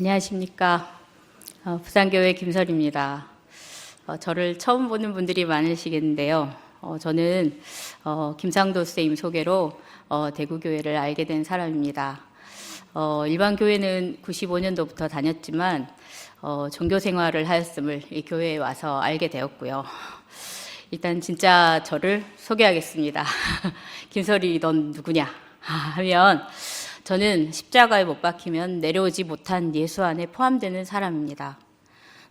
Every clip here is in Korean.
안녕하십니까. 부산교회 김설입니다. 저를 처음 보는 분들이 많으시겠는데요. 저는 김상도 선생님 소개로 대구교회를 알게 된 사람입니다. 일반 교회는 95년도부터 다녔지만 종교 생활을 하였음을 이 교회에 와서 알게 되었고요. 일단 진짜 저를 소개하겠습니다. 김설이 넌 누구냐 하면 저는 십자가에 못 박히면 내려오지 못한 예수 안에 포함되는 사람입니다.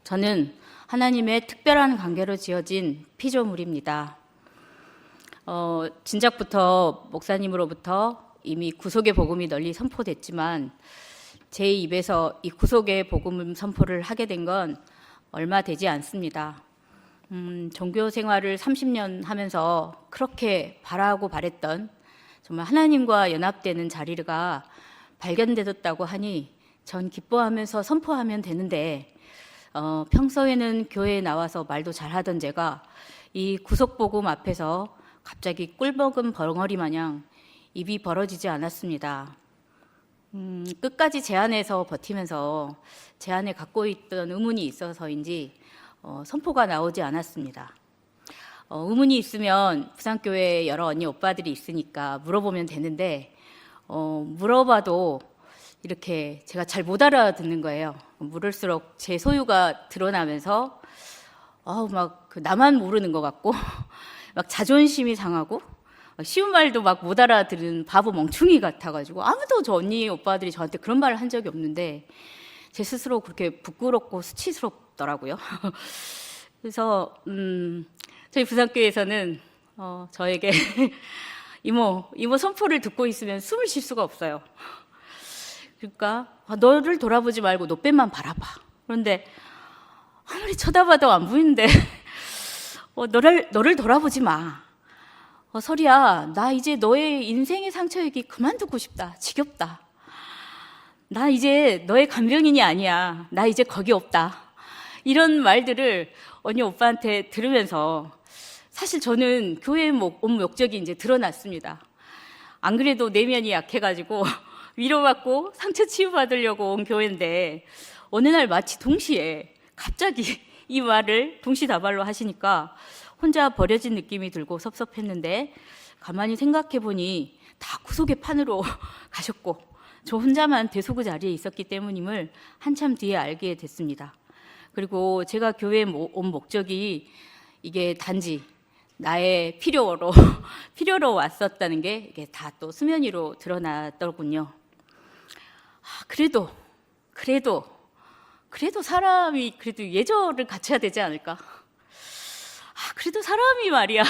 저는 하나님의 특별한 관계로 지어진 피조물입니다. 진작부터 목사님으로부터 이미 구속의 복음이 널리 선포됐지만 제 입에서 이 구속의 복음 선포를 하게 된 건 얼마 되지 않습니다. 종교 생활을 30년 하면서 그렇게 바라고 바랬던 정말 하나님과 연합되는 자리가 발견되었다고 하니 전 기뻐하면서 선포하면 되는데 평소에는 교회에 나와서 말도 잘하던 제가 이 구속복음 앞에서 갑자기 꿀먹은 벙어리 마냥 입이 벌어지지 않았습니다. 끝까지 제 안에서 버티면서 제 안에 갖고 있던 의문이 있어서인지 선포가 나오지 않았습니다. 의문이 있으면 부산교회에 여러 언니 오빠들이 있으니까 물어보면 되는데 물어봐도 이렇게 제가 잘 못 알아듣는 거예요. 물을수록 제 소유가 드러나면서 막 나만 모르는 것 같고 막 자존심이 상하고 쉬운 말도 막 못 알아들은 바보 멍충이 같아가지고 아무도 저 언니 오빠들이 저한테 그런 말을 한 적이 없는데 제 스스로 그렇게 부끄럽고 수치스럽더라고요. 그래서 저희 부산교회에서는 저에게 이모 선포를 듣고 있으면 숨을 쉴 수가 없어요. 그러니까 너를 돌아보지 말고 노빼만 바라봐. 그런데 아무리 쳐다봐도 안 보이는데 너를 돌아보지 마. 설이야, 나 이제 너의 인생의 상처 얘기 그만 듣고 싶다. 지겹다. 나 이제 너의 간병인이 아니야. 나 이제 거기 없다. 이런 말들을 언니 오빠한테 들으면서 사실 저는 교회에 온 목적이 이제 드러났습니다. 안 그래도 내면이 약해가지고 위로받고 상처 치유받으려고 온 교회인데 어느 날 마치 동시에 갑자기 이 말을 동시다발로 하시니까 혼자 버려진 느낌이 들고 섭섭했는데 가만히 생각해보니 다 구속의 판으로 가셨고 저 혼자만 대소구 자리에 있었기 때문임을 한참 뒤에 알게 됐습니다. 그리고 제가 교회에 온 목적이 이게 단지 나의 필요로 왔었다는 게 이게 다 또 수면 위로 드러났더군요. 그래도 사람이 그래도 예절을 갖춰야 되지 않을까? 그래도 사람이 말이야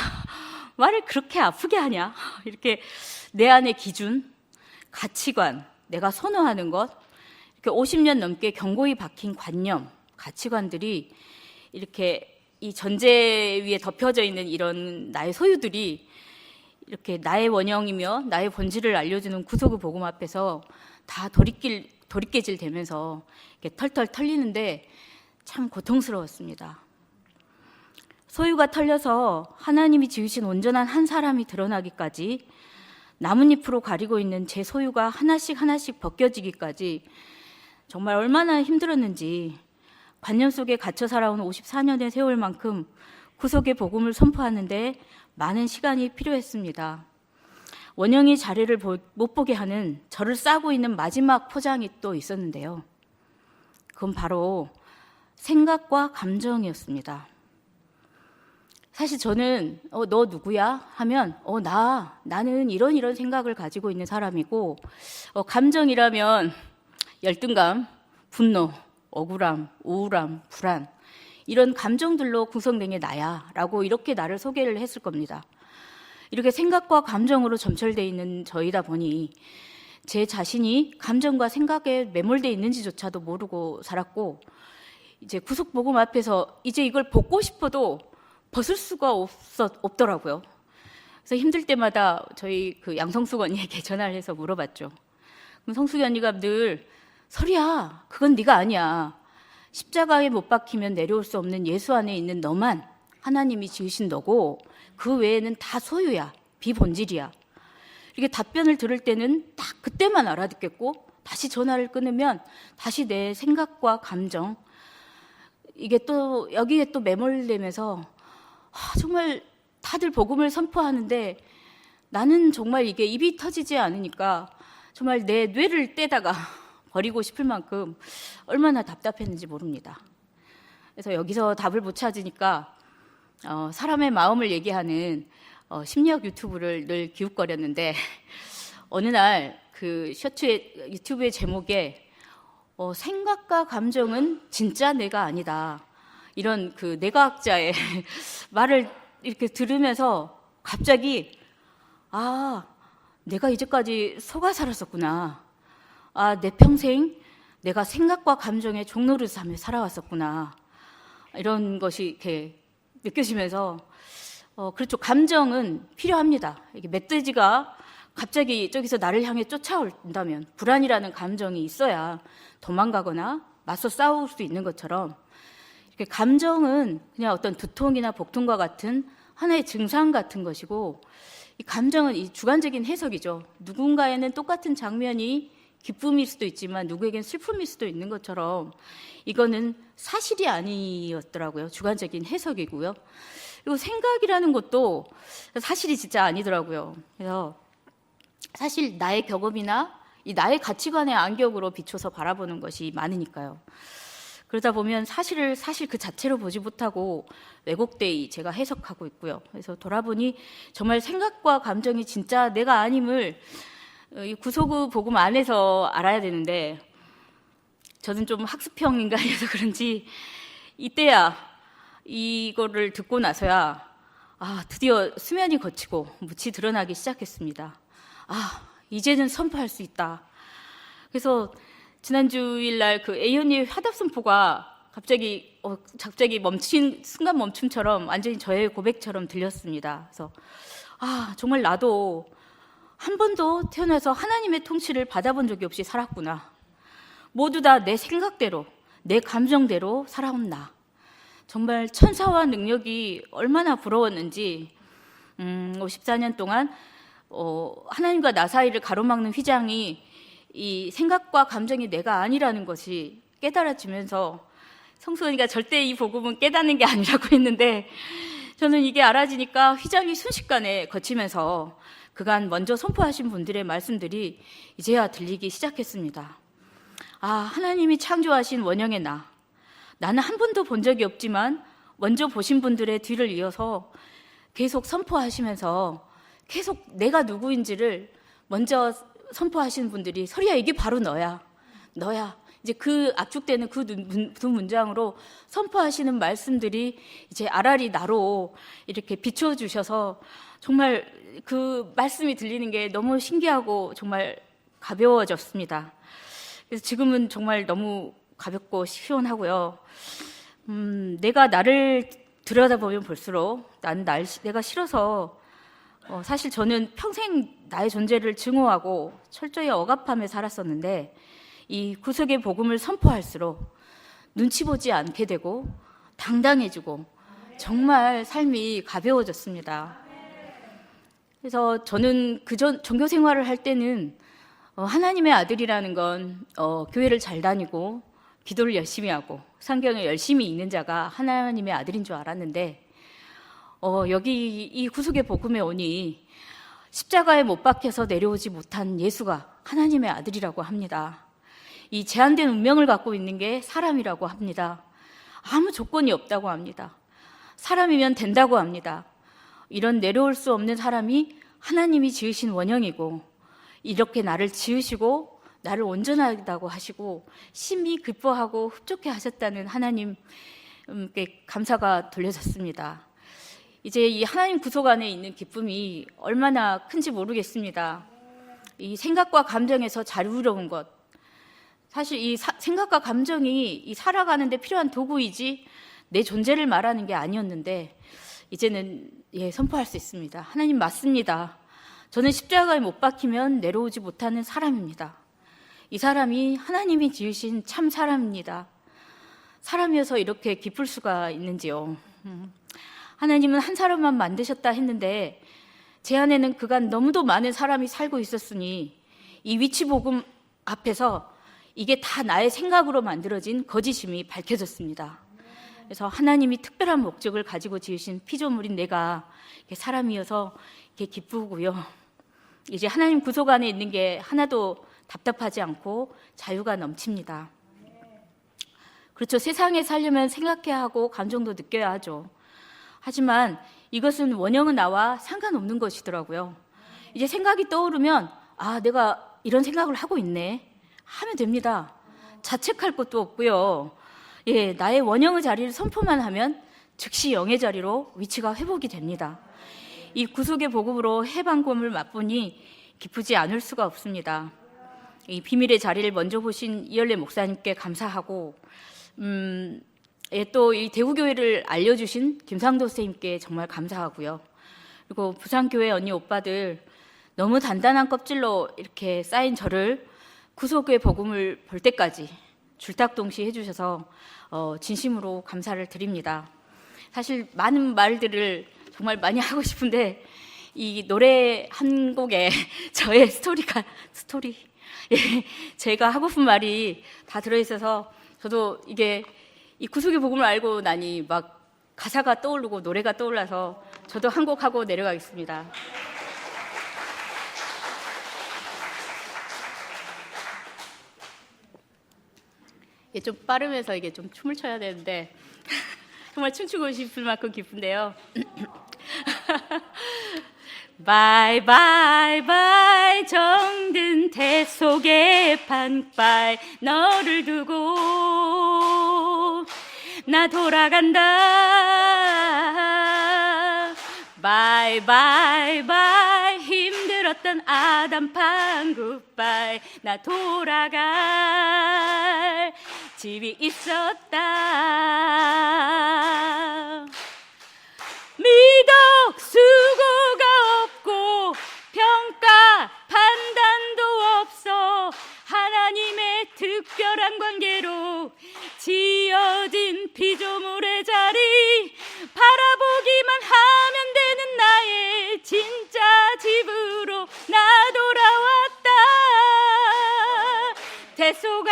말을 그렇게 아프게 하냐? 이렇게 내 안의 기준, 가치관, 내가 선호하는 것, 이렇게 50년 넘게 견고히 박힌 관념, 가치관들이 이렇게 이 전제 위에 덮여져 있는 이런 나의 소유들이 이렇게 나의 원형이며 나의 본질을 알려주는 구속의 복음 앞에서 다 도리깨질 되면서 이렇게 털털 털리는데 참 고통스러웠습니다. 소유가 털려서 하나님이 지으신 온전한 한 사람이 드러나기까지 나뭇잎으로 가리고 있는 제 소유가 하나씩 벗겨지기까지 정말 얼마나 힘들었는지 관념 속에 갇혀 살아온 54년의 세월만큼 구속의 복음을 선포하는데 많은 시간이 필요했습니다. 원형이 자리를 못 보게 하는 저를 싸고 있는 마지막 포장이 또 있었는데요. 그건 바로 생각과 감정이었습니다. 사실 저는 너 누구야? 하면 나는 이런 생각을 가지고 있는 사람이고 감정이라면 열등감, 분노, 억울함, 우울함, 불안 이런 감정들로 구성된 게 나야 라고 이렇게 나를 소개를 했을 겁니다. 이렇게 생각과 감정으로 점철되어 있는 저이다 보니 제 자신이 감정과 생각에 매몰되어 있는지조차도 모르고 살았고 이제 구속복음 앞에서 이제 이걸 벗고 싶어도 벗을 수가 없더라고요. 그래서 힘들 때마다 저희 그 양성숙 언니에게 전화를 해서 물어봤죠. 그럼 성숙이 언니가 늘 설이야, 그건 네가 아니야. 십자가에 못 박히면 내려올 수 없는 예수 안에 있는 너만 하나님이 지으신 너고 그 외에는 다 소유야, 비본질이야. 이렇게 답변을 들을 때는 딱 그때만 알아듣겠고 다시 전화를 끊으면 다시 내 생각과 감정, 이게 또 여기에 또 매몰되면서 정말 다들 복음을 선포하는데 나는 정말 이게 입이 터지지 않으니까 정말 내 뇌를 떼다가 버리고 싶을 만큼 얼마나 답답했는지 모릅니다. 그래서 여기서 답을 못 찾으니까 사람의 마음을 얘기하는 심리학 유튜브를 늘 기웃거렸는데 어느 날 그 유튜브의 제목에 생각과 감정은 진짜 내가 아니다, 이런 그 뇌과학자의 말을 이렇게 들으면서 갑자기 내가 이제까지 속아 살았었구나. 내 평생 내가 생각과 감정의 종노릇하며 살아왔었구나. 이런 것이 이렇게 느껴지면서 그렇죠. 감정은 필요합니다. 이게 멧돼지가 갑자기 저기서 나를 향해 쫓아온다면 불안이라는 감정이 있어야 도망가거나 맞서 싸울 수 있는 것처럼 이렇게 감정은 그냥 어떤 두통이나 복통과 같은 하나의 증상 같은 것이고, 이 감정은 이 주관적인 해석이죠. 누군가에는 똑같은 장면이 기쁨일 수도 있지만 누구에겐 슬픔일 수도 있는 것처럼 이거는 사실이 아니었더라고요. 주관적인 해석이고요. 그리고 생각이라는 것도 사실이 진짜 아니더라고요. 그래서 사실 나의 경험이나 이 나의 가치관의 안경으로 비춰서 바라보는 것이 많으니까요. 그러다 보면 사실 그 자체로 보지 못하고 왜곡되이 제가 해석하고 있고요. 그래서 돌아보니 정말 생각과 감정이 진짜 내가 아님을 이 구속의 복음 안에서 알아야 되는데, 저는 좀 학습형 인간이어서 그런지 이때야 이거를 듣고 나서야 드디어 수면이 거치고 묻이 드러나기 시작했습니다. 이제는 선포할 수 있다. 그래서 지난주일 날 그 A언니의 화답 선포가 갑자기 순간 멈춤처럼 완전히 저의 고백처럼 들렸습니다. 그래서 정말 나도 한 번도 태어나서 하나님의 통치를 받아본 적이 없이 살았구나. 모두 다 내 생각대로, 내 감정대로 살아온 나. 정말 천사와 능력이 얼마나 부러웠는지 54년 동안 하나님과 나 사이를 가로막는 휘장이 이 생각과 감정이 내가 아니라는 것이 깨달아지면서, 성수언니가 절대 이 복음은 깨닫는 게 아니라고 했는데 저는 이게 알아지니까 휘장이 순식간에 거치면서 그간 먼저 선포하신 분들의 말씀들이 이제야 들리기 시작했습니다. 하나님이 창조하신 원형의 나는 한 번도 본 적이 없지만 먼저 보신 분들의 뒤를 이어서 계속 선포하시면서 계속 내가 누구인지를 먼저 선포하시는 분들이, 서리야 이게 바로 너야. 이제 그 압축되는 그 두 문장으로 선포하시는 말씀들이 이제 아라리 나로 이렇게 비춰주셔서 정말 그 말씀이 들리는 게 너무 신기하고 정말 가벼워졌습니다. 그래서 지금은 정말 너무 가볍고 시원하고요. 내가 나를 들여다보면 볼수록 나는 내가 싫어서 사실 저는 평생 나의 존재를 증오하고 철저히 억압하며 살았었는데, 이 구속의 복음을 선포할수록 눈치 보지 않게 되고 당당해지고 정말 삶이 가벼워졌습니다. 그래서 저는 종교 생활을 할 때는 하나님의 아들이라는 건 교회를 잘 다니고 기도를 열심히 하고 성경을 열심히 읽는 자가 하나님의 아들인 줄 알았는데, 여기 이 구속의 복음에 오니 십자가에 못 박혀서 내려오지 못한 예수가 하나님의 아들이라고 합니다. 이 제한된 운명을 갖고 있는 게 사람이라고 합니다. 아무 조건이 없다고 합니다. 사람이면 된다고 합니다. 이런 내려올 수 없는 사람이 하나님이 지으신 원형이고, 이렇게 나를 지으시고 나를 온전하다고 하시고 심히 기뻐하고 흡족해 하셨다는 하나님께 감사가 돌려졌습니다. 이제 이 하나님 구속 안에 있는 기쁨이 얼마나 큰지 모르겠습니다. 이 생각과 감정에서 자유로운 것, 사실 이 생각과 감정이 이 살아가는 데 필요한 도구이지 내 존재를 말하는 게 아니었는데 이제는 선포할 수 있습니다. 하나님 맞습니다. 저는 십자가에 못 박히면 내려오지 못하는 사람입니다. 이 사람이 하나님이 지으신 참 사람입니다. 사람이어서 이렇게 기쁠 수가 있는지요. 하나님은 한 사람만 만드셨다 했는데, 제 안에는 그간 너무도 많은 사람이 살고 있었으니 이 위치 복음 앞에서 이게 다 나의 생각으로 만들어진 거짓임이 밝혀졌습니다. 그래서 하나님이 특별한 목적을 가지고 지으신 피조물인 내가 사람이어서 기쁘고요. 이제 하나님 구속 안에 있는 게 하나도 답답하지 않고 자유가 넘칩니다. 그렇죠. 세상에 살려면 생각해야 하고 감정도 느껴야 하죠. 하지만 이것은 원형은 나와 상관없는 것이더라고요. 이제 생각이 떠오르면 내가 이런 생각을 하고 있네 하면 됩니다. 자책할 것도 없고요. 나의 원형의 자리를 선포만 하면 즉시 영의 자리로 위치가 회복이 됩니다. 이 구속의 복음으로 해방감을 맛보니 기쁘지 않을 수가 없습니다. 이 비밀의 자리를 먼저 보신 이열래 목사님께 감사하고 또 이 대구교회를 알려주신 김상도 선생님께 정말 감사하고요. 그리고 부산교회 언니 오빠들 너무 단단한 껍질로 이렇게 쌓인 저를 구속의 복음을 볼 때까지 줄탁동시 해주셔서 진심으로 감사를 드립니다. 사실 많은 말들을 정말 많이 하고 싶은데 이 노래 한 곡에 저의 스토리 제가 하고 싶은 말이 다 들어있어서 저도 이게 이 구속의 복음을 알고 나니 막 가사가 떠오르고 노래가 떠올라서 저도 한 곡 하고 내려가겠습니다. 좀 빠르면서 이게 좀 춤을 춰야 되는데 정말 춤추고 싶을 만큼 기쁜데요. 바이 바이 바이 정든 태 속의 반바이 너를 두고 나 돌아간다. 바이 바이 바이 힘들었던 아담판 굿바이 나 돌아갈 집이 있었다. 미덕 수고가 없고 평가 판단도 없어 하나님의 특별한 관계로 지어진 피조물의 자리 바라보기만 하면 되는 나의 진짜 집으로 나 돌아왔다. 대소가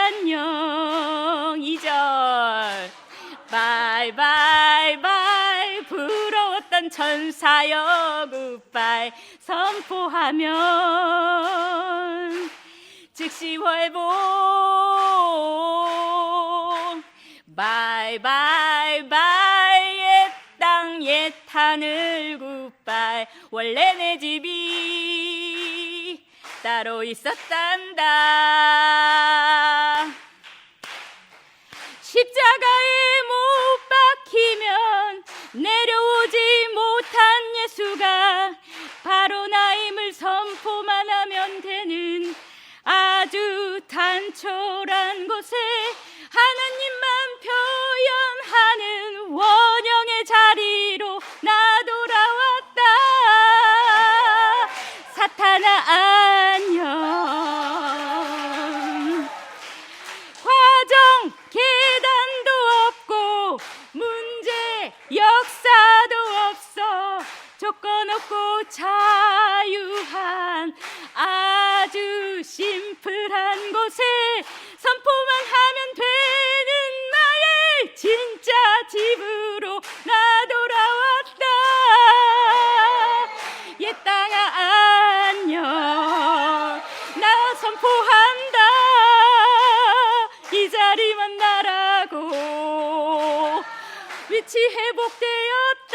안녕 2절 바이 바이 바이 부러웠던 천사여 굿바이 선포하면 즉시 회복 바이 바이 바이 옛 땅 옛 하늘 굿바이 원래 내 집이 따로 있었단다. 십자가에 못 박히면 내려오지 못한 예수가 바로 나임을 선포만 하면 되는 아주 단촐한 곳에 하나님만 표현하는 원형의 자리로 나 돌아왔다. 사탄아 안녕. 과정 계단도 없고 문제 역사도 없어 조건 없고 자유한 아주 심플한 곳에 선포만 하면 되는 나의 진짜 집으로 나 돌아왔다. 옛 땅아 안녕 나 선포한다. 이 자리만 나라고 위치 회복되었다.